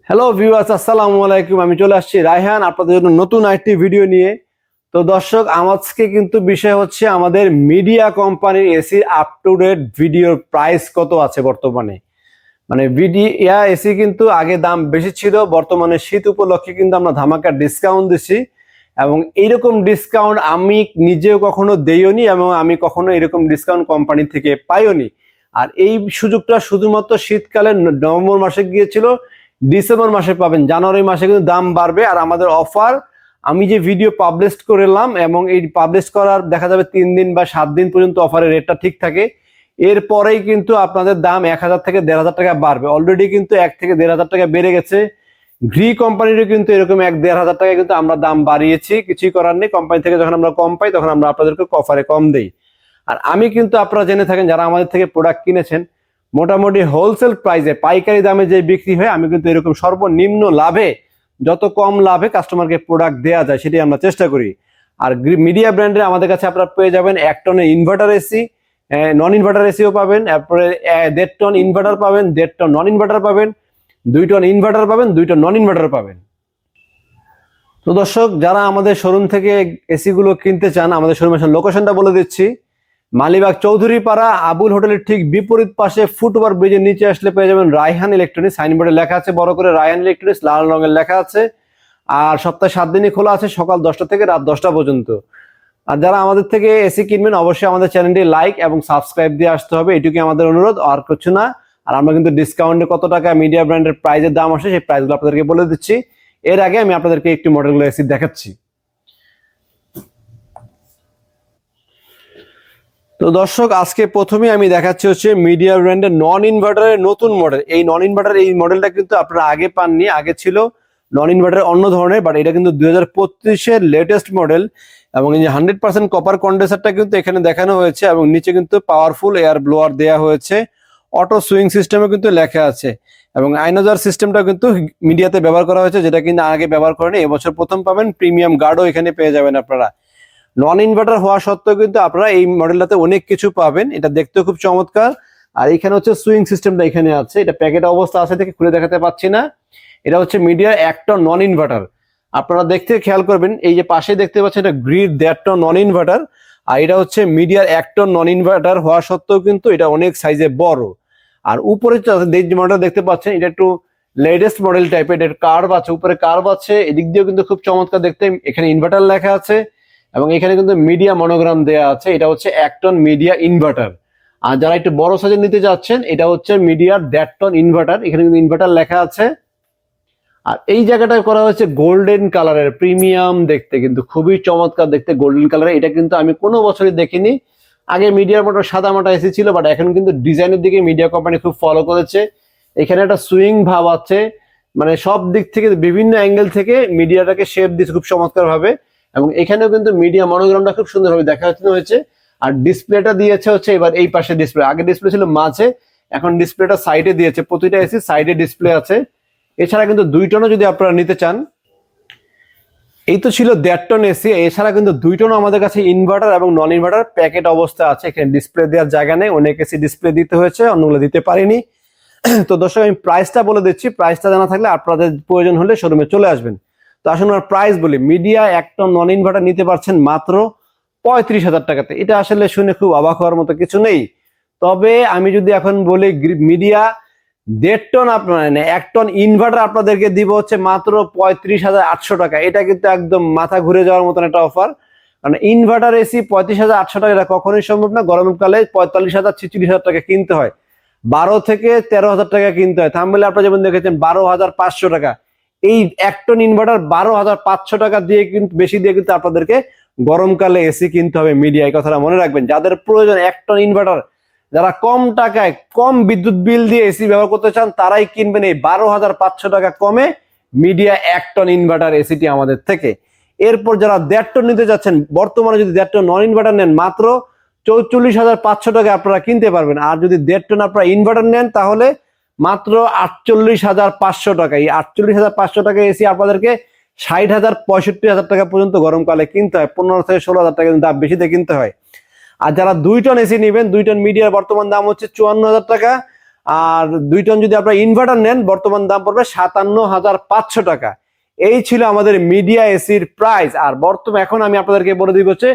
Hello viewers, আসসালামু আলাইকুম। আমি চলে আসছি রায়হান আপনাদের জন্য নতুন আরেকটি ভিডিও নিয়ে। তো দর্শক, আজকে কিন্তু বিষয় হচ্ছে আমাদের মিডিয়া কোম্পানির এসি আপ টু ডেট ভিডিওর প্রাইস কত আছে বর্তমানে। মানে ভিডিও এসি কিন্তু আগে দাম বেশি ছিল, বর্তমানে শীত উপলক্ষে কিন্তু আমরা ধামাকা ডিসকাউন্ট দিচ্ছি এবং এইরকম ডিসকাউন্ট আমি নিজেও কখনো দেইওনি এবং আমি কখনো এরকম ডিসকাউন্ট কোম্পানি থেকে পাইওনি। আর এই সুযোগটা শুধুমাত্র শীতকালে নভেম্বর মাসে গিয়েছিল, ডিসেম্বর মাসে পাবেন। জানুয়ারি মাসে কিন্তু দাম বাড়বে। আর আমাদের অফার, আমি যে ভিডিও পাবলিশ করলাম এবং এই পাবলিশ করার দেখা যাবে 3 দিন বা 7 দিন পর্যন্ত অফারের রেটটা ঠিক থাকে। এরপরেই কিন্তু আপনাদের দাম 1000 থেকে 1500 টাকা বাড়বে। অলরেডি কিন্তু 1 থেকে 1500 টাকা বেড়ে গেছে। ঘি কোম্পানিরও কিন্তু এরকম 1-1500 টাকা কিন্তু আমরা দাম বাড়িয়েছি, কিছুই করার নেই। কোম্পানি থেকে যখন আমরা কম পাই তখন আমরা আপনাদেরকে অফারে কম দেই। আর আমি কিন্তু, আপনারা জেনে থাকেন যারা আমাদের থেকে প্রোডাক্ট কিনেছেন, মোটামুটি হোলসেল প্রাইসে পাইকারি দামে যে বিক্রি হয়, আমি কিন্তু এরকম সর্বনিম্ন লাভে, যত কম লাভে কাস্টমারকে প্রোডাক্ট দেওয়া যায় সেটাই আমরা চেষ্টা করি। আর মিডিয়া ব্র্যান্ডের আমাদের কাছে আপনারা পেয়ে যাবেন 1 টনের ইনভার্টার এসি, নন ইনভার্টার এসিও পাবেন, তারপরে 1.5 টন ইনভার্টার পাবেন, 1.5 টন নন ইনভার্টার পাবেন, 2 টন ইনভার্টার পাবেন, 2 টন নন ইনভার্টার পাবেন। তো দর্শক, যারা আমাদের শোরুম থেকে এসি গুলো কিনতে চান, আমাদের শোরুমের লোকেশনটা বলে দিচ্ছি। মালিবাগ চৌধুরী পাড়া আবুল হোটেলের ঠিক বিপরীত পাশে ফুটওভার ব্রিজের নিচে আসলে পেয়ে যাবেন রায়হান ইলেকট্রনিক্স। সাইনবোর্ডে লেখা আছে বড় করে রায়হান ইলেকট্রনিক্স, লাল রঙের লেখা আছে। আর সপ্তাহে 7 দিনই খোলা আছে, সকাল 10টা থেকে রাত 10টা পর্যন্ত। আর যারা আমাদের থেকে এসি কিনবেন, অবশ্যই আমাদের চ্যানেলটি লাইক এবং সাবস্ক্রাইব দিয়ে আসতে হবে, এটুকুই আমাদের অনুরোধ, আর কিছু না। আর আমরা কিন্তু ডিসকাউন্টে কত টাকা মিডিয়া ব্র্যান্ডের প্রাইজের দাম আসে সেই প্রাইসগুলো আপনাদেরকে বলে দিচ্ছি। এর আগে আমি আপনাদেরকে একটি মডেলগুলো এসি দেখাচ্ছি। তো দর্শক, আজকে প্রথমে আমি দেখাচ্ছি হচ্ছে মিডিয়া ব্র্যান্ডের নন ইনভার্টারের নতুন মডেল। এই নন ইনভার্টার এই মডেলটা কিন্তু আপনারা আগে পাননি, আগে ছিল নন ইনভার্টার অন্য ধরনের, বাট এটা কিন্তু 2025-এর লেটেস্ট মডেল। এবং এই যে 100% কপার কন্ডেন্সারটা কিন্তু এখানে দেখানো হয়েছে এবং নিচে কিন্তু পাওয়ারফুল এয়ার ব্লোয়ার দেওয়া হয়েছে। অটো সুইং সিস্টেমে কিন্তু লেখা আছে এবং আইনোজার সিস্টেমটা কিন্তু মিডিয়াতে ব্যবহার করা হয়েছে, যেটা কিন্তু আগে ব্যবহার করেনি, এবছর প্রথম পাবেন। প্রিমিয়াম গার্ডও এখানে পেয়ে যাবেন আপনারা। নন ইনভার্টার হওয়া সত্ত্বেও কিন্তু আপনারা এই মডেলটাতে অনেক কিছু পাবেন, এটা দেখতেও খুব চমৎকার। আর এখানে হচ্ছে সুইং সিস্টেমটা এখানে আছে, এটা প্যাকেট অবস্থা আছে থেকে খুলে দেখাতে পাচ্ছি না। এটা হচ্ছে মিডিয়ার 1 টন নন ইনভার্টার। আপনারা দেখতে খেয়াল করবেন, এই যে পাশে দেখতে পাচ্ছেন এটা গ্রিড 1.5 টন নন ইনভার্টার। আর এটা হচ্ছে মিডিয়ার 1 টন নন ইনভার্টার হওয়া সত্ত্বেও কিন্তু এটা অনেক সাইজে বড়। আর উপরে যে মডেল দেখতে পাচ্ছেন, এটা একটু লেটেস্ট মডেল টাইপের, এর কার্ভ আছে, উপরে কার্ভ আছে, এদিক দিয়েও কিন্তু খুব চমৎকার দেখতে। এখানে ইনভার্টার লেখা আছে এবং এখানে কিন্তু মিডিয়া মনোগ্রাম দেয়া আছে। এটা হচ্ছে 1 টন মিডিয়া ইনভার্টার। আর যারা একটু বড় সাইজের নিতে যাচ্ছেন, এটা হচ্ছে মিডিয়ার 1.5 টন ইনভার্টার, এখানে কিন্তু ইনভার্টার লেখা আছে। আর এই জায়গাটা করা হয়েছে গোল্ডেন কালারের, প্রিমিয়াম দেখতে, কিন্তু খুবই চমৎকার দেখতে গোল্ডেন কালারের। এটা কিন্তু আমি কোনো বছরই দেখিনি। আগে মিডিয়ার মোটর সাদা মাটা এসি ছিল, বাট এখন কিন্তু ডিজাইনের দিকে মিডিয়া কোম্পানি খুব ফলো করেছে। এখানে একটা সুইং ভাব আছে, মানে সব দিক থেকে বিভিন্ন অ্যাঙ্গেল থেকে মিডিয়াটাকে শেপ দিয়েছে খুব চমৎকার ভাবে। এবং এখানেও কিন্তু মিডিয়া মনোগ্রামটা খুব সুন্দরভাবে দেখানো হয়েছে। আর ডিসপ্লেটা দিয়েছে হচ্ছে এবার এই পাশে ডিসপ্লে, আগে ডিসপ্লে ছিল মাঝে, এখন ডিসপ্লেটা সাইডে দিয়েছে। প্রতিটা এসি সাইডে ডিসপ্লে আছে। এছাড়া কিন্তু 2 টনও যদি আপনারা নিতে চান, এই তো ছিল 1.5 টন এসি, এছাড়া কিন্তু 2 টনও আমাদের কাছে ইনভার্টার এবং নন ইনভার্টার প্যাকেট অবস্থা আছে। এখানে ডিসপ্লে দেওয়ার জায়গা নেই, অনেক এসি ডিসপ্লে দিতে হয়েছে, অন্যগুলো দিতে পারিনি। তো দর্শক, আমি প্রাইসটা বলে দিচ্ছি, প্রাইসটা জানা থাকলে আপনাদের প্রয়োজন হলে শোরুমে চলে আসবেন। তো আসুন আমার প্রাইস বলি। মিডিয়া 1 টন নন ইনভার্টার নিতে পারছেন মাত্র 35,000 টাকাতে। এটা আসলে শুনে খুব অবাক হওয়ার মতো কিছু নেই। তবে আমি যদি এখন বলি মিডিয়া 1.5 টন আপনার 1 টন ইনভার্টার আপনাদেরকে দিব হচ্ছে মাত্র 35,800 টাকা। এটা কিন্তু একদম মাথা ঘুরে যাওয়ার মতন একটা অফার। কারণ ইনভার্টার এসি 35,800 টাকা এটা কখনোই সম্ভব না। গরমকালে 45,000-46,000 টাকা কিনতে হয়, 12 থেকে 13,000 টাকা কিনতে হয়। থাম্বনেলে আপনারা যেমন দেখেছেন 12,500 টাকা। এই 1 টন ইনভার্টার 12,500 টাকা দিয়ে কিন্তু, বেশি দিয়ে কিন্তু আপনাদেরকে গরমকালে এসি কিনতে হবে মিডিয়া। এই কথাটা মনে রাখবেন, যাদের প্রয়োজন 1 টন ইনভার্টার, যারা কম টাকায় কম বিদ্যুৎ বিল দিয়ে এসি ব্যবহার করতে চান, তারাই কিনবেন এই 12,500 টাকা কমে মিডিয়া 1 টন ইনভার্টার এসিটি আমাদের থেকে। এরপর যারা 1.5 টন নিতে যাচ্ছেন, বর্তমানে যদি 1.5 টন নন ইনভার্টার নেন মাত্র 44,500 টাকা আপনারা কিনতে পারবেন। আর যদি 1.5 টন আপনারা ইনভার্টার নেন তাহলে মাত্র 48,500 টাকা। এই 48,500 টাকা এসি আপনাদেরকে 60,000-65,000 টাকা পর্যন্ত গরমকালে কিনতে হয়। 15 থেকে 16,000 টাকা কিন্তু দাম বেশিতে কিনতে হয়। আর যারা 2 টন এসি নেবেন, 2 টন মিডিয়ার বর্তমান দাম হচ্ছে 54,000 টাকা। আর 2 টন যদি আপনারা ইনভার্টার নেন বর্তমান দাম পড়বে 57,500 টাকা। এই ছিল আমাদের মিডিয়া এসির প্রাইস। আর বর্তমানে এখন আমি আপনাদেরকে বলে দিব হচ্ছে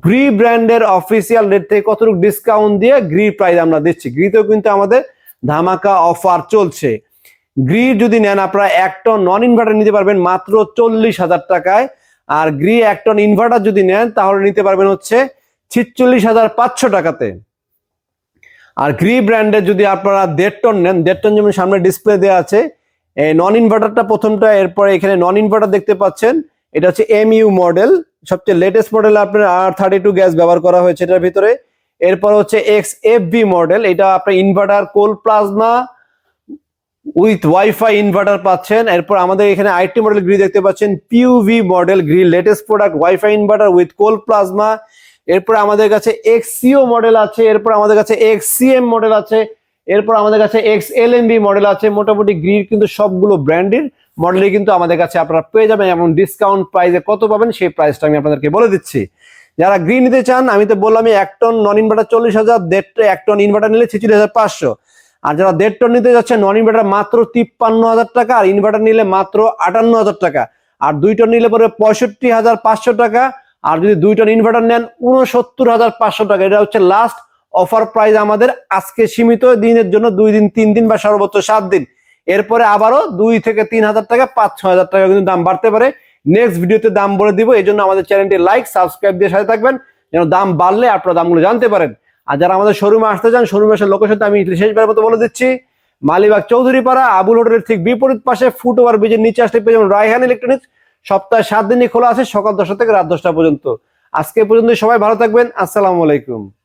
গ্রি ব্র্যান্ডের অফিসিয়াল রেট থেকে কতটুকু ডিসকাউন্ট দিয়ে গ্রি প্রাইস আমরা দিচ্ছি। গ্রিতেও কিন্তু আমাদের ধামাকা অফার চলছে। গ্রি যদি নেন আপনারা 1 টন নন ইনভার্টার নিতে পারবেন মাত্র 40,000 টাকায়। আর গ্রি 1 টন ইনভার্টার যদি নেন তাহলে নিতে পারবেন হচ্ছে 46,500 টাকাতে। আর গ্রি ব্র্যান্ডের যদি আপনারা 1.5 টন নেন, 1.5 টন যেমন সামনে ডিসপ্লে দেওয়া আছে, এই নন ইনভার্টারটা প্রথমটা, এরপরে এখানে নন ইনভার্টার দেখতে পাচ্ছেন, এটা হচ্ছে MU মডেল, সবচেয়ে লেটেস্ট মডেল। আপনার R32 গ্যাস ব্যবহার করা হয়েছে এটার ভিতরে। এরপর হচ্ছে XFB মডেল, এটা আপনার inverter cool plasma with wifi inverter পাচ্ছেন। এরপর আমাদের এখানে আরেকটি মডেল গ্রি দেখতে পাচ্ছেন, PUV model Gree, latest product, wifi inverter with cool plasma. এরপর আমাদের কাছে XCO মডেল আছে, এরপর আমাদের কাছে XCM মডেল আছে, এরপর আমাদের কাছে XLMB মডেল আছে। মোটামুটি গ্রির কিন্তু সবগুলো ব্র্যান্ডের মডেলই কিন্তু আমাদের কাছে আপনারা পেয়ে যাবেন। এবং ডিসকাউন্ট প্রাইসে কত পাবেন সেই প্রাইসটা আমি আপনাদেরকে বলে দিচ্ছি। যারা গ্রি নিতে চান, আমি তো বললাম 1 ton non inverter 40,000, 1 ton inverter নিলে 46,500। আর যারা 1.5 টন নিতে যাচ্ছে নন ইনভার্টার মাত্র 53,000 টাকা, আর ইনভার্টার নিলে মাত্র 58,000 টাকা। আর 2 টন নিলে পরে 65,500 টাকা। আর যদি 2 টন ইনভার্টার নেন 69,500 টাকা। এটা হচ্ছে লাস্ট অফার প্রাইস আমাদের, আজকে সীমিত দিনের জন্য, 2 দিন 3 দিন বা সর্বোচ্চ 7 দিন। এরপরে আবারও 2 থেকে 3,000 টাকা, 5-6,000 টাকা কিন্তু দাম বাড়তে পারে। নেক্সট ভিডিওতে দাম বলে দিব। এই জন্য আমাদের চ্যানেলটি লাইক সাবস্ক্রাইব দিয়ে সাথে থাকবেন, যেন দাম বাড়লে আপনারা দামগুলো জানতে পারেন। আর যারা আমাদের শোরুমে আসতে চান, শোরুমে আসার লোকেশনটা আমি শেষবারের মতো বলে দিচ্ছি। মালিবাগ চৌধুরীপাড়া আবুল হোটেলের ঠিক বিপরীত পাশে ফুটওভার ব্রিজের নিচে আসলে পেয়ে যাবেন রায়হান ইলেকট্রনিক্স। সপ্তাহে 7 দিনই খোলা আছে, সকাল 10টা থেকে রাত 10টা পর্যন্ত। আজকে পর্যন্ত সবাই ভালো থাকবেন। আসসালামু আলাইকুম।